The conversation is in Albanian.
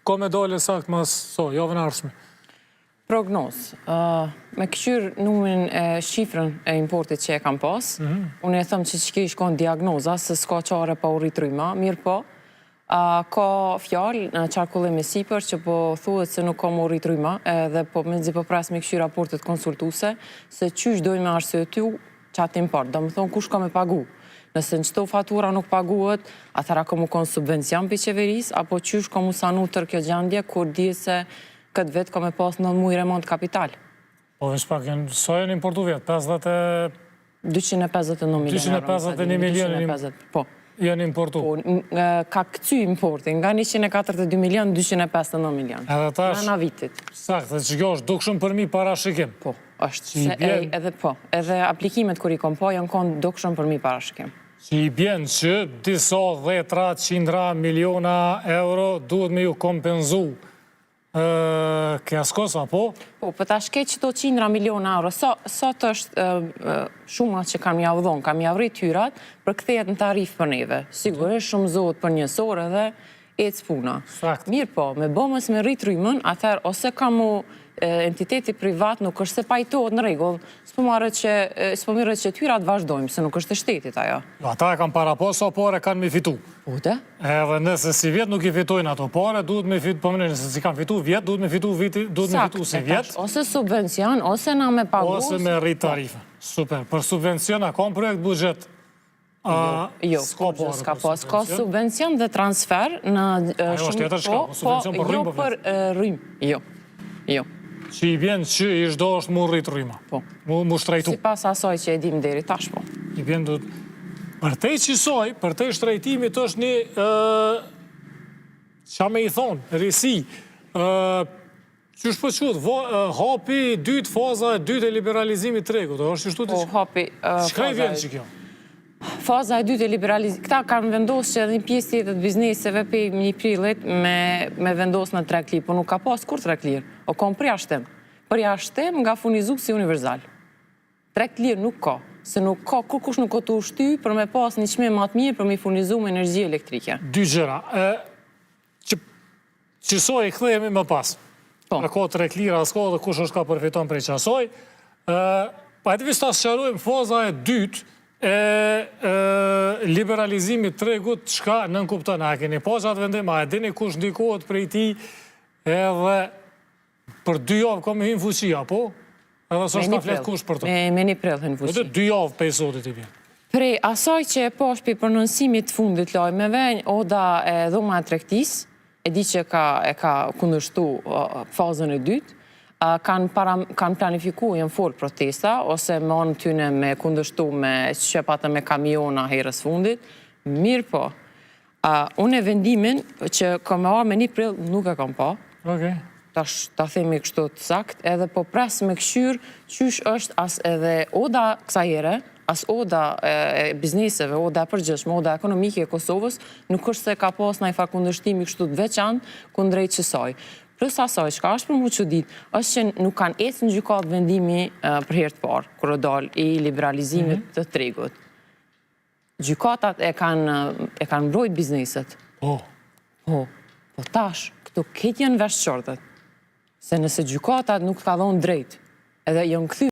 Ko me dole sakt mas javën e ardhshme? Prognoz. Me këshyr numrin e shifrën e importit që e kam pas, unë e thëmë që që shkon diagnoza, se s'ka qare pa u rritryma, mirë po, ka fjallë në qarkullim e sipër që po thuhet se nuk ka mu rritryma, edhe po me zi po pres me këshyr raportet konsultuse, se qysh dojnë me arsyetu qatë import, do më thonë kush ka me pagu. Nëse në qëto fatura nuk paguhet, atëra ka mu konë subvencion për qeveris, apo qysh ka mu sanu tër kjo gjandje, kur di se këtë vetë ka me pas në muj remont kapital. Po, veç pak, sa janë importu vjetë? 251 milion euro. 251 milion po. Janë importu? Po, ka këcy importin, nga 142 milion, 251 milion. Edhe tash? Nga vitit. Sakt, dhe që kjo është dukshëm për mi parashikim? Po, është. Edhe po, edhe aplikimet kër i kom po, janë konë dukshëm për mi parashikim. Që i bjenë që disa dhjetra, qindra, miliona euro duhet me ju kompenzu kjaskos, apo? Po, për ta shkej që to qindra miliona euro, sot është shumë që kam javdhon, kam javrit hyrat për kthejet në tarif për neve. Sigurisht shumë zohet për njësor edhe ecë puna. Mirë po, me bomës me rrit rymën, atër ose ka mu entiteti privat nuk është se pajtohet në regull, s'po mirët që tyrat vazhdojmë, se nuk është e shtetit ajo. Ata e kam para po, sa pare kanë me fitu. Ute? Edhe nëse si vjetë nuk i fitojnë ato pare, duhet me fitu, po më nëse si kanë fitu vjetë, duhet me fitu si vjetë. Ose subvencion, ose na me pagu. Ose me rrit tarife. Super. Për subvencion, a kam projekt budget? Jo, s'ka po. S'ka subvencion dhe transfer në shumë për rrymë. Jo. Që i vjen që i shdo është mu rritë rryma. Po. Mu shtrejtu. Si pas asoj që e dim deri tash, po. I vjen du... Për te qësoj, për te shtrejtimit është një... Qa me i thonë, risi. Që është përqut, hapi dytë, faza e dytë e liberalizimit tregut. është qështu të që? Po, hapi... Qëka i vjen që kjo? Faza e dytë e liberalizimit. Këta kanë vendosë që edhe një pjesë tjetët bizneseve pe një prillit me vendosë në treklir, po nuk ka pas kur treklir. O kom përjashtem. Përjashtem nga furnizu si universal. Treklir nuk ka. Se nuk ka, kur kush nuk ka të ushty për me pas një qme matë mirë për me furnizu me energji elektrike. Dy gjëra. Qësoj i këthejemi më pas. A ka treklira, s'ka dhe kush është ka përfiton prej qasoj. Pa e të visë ta sëqarojmë faza e dytë liberalizimit tregut çka nën kupton, a keni pas atë vendim, a e dini kush ndikohet prej ti edhe për 2 javë ka me hinë fuqia, po? Edhe së është ka fletë kush për të? Me një prill hinë fuqia. 2 javë pe i sotit i vjen. Prej asaj që e posh për prononsimit fundit lojmeve, oda e dhoma e tregtis, e di që e ka kundërshtu fazën e dytë, kanë planifiku, janë folë protesta, ose me onë tyne me kundështu me shqepate me kamiona herës fundit. Mirë po, unë e vendimin që kam e arë me 1 prill nuk e kam pa. Ta themi kështu të sakt, edhe po pres me këshyr qysh është as edhe oda kësa here, as oda e bizneseve, oda e përgjëshme, oda ekonomike e Kosovës, nuk është se ka pas në i farë kundështimi kështu të veçan kundrejt qësoj. Plus asaj, që ka është për mu që ditë, është që nuk kanë ecë në gjykat vendimi për herë të parë, kërë dalë i liberalizimit të tregut. Gjykatat e kanë mbrojt bizneset. Po tash, këto ketë janë vesh qërtët. Se nëse gjykatat nuk ka dhonë drejt, edhe janë këthy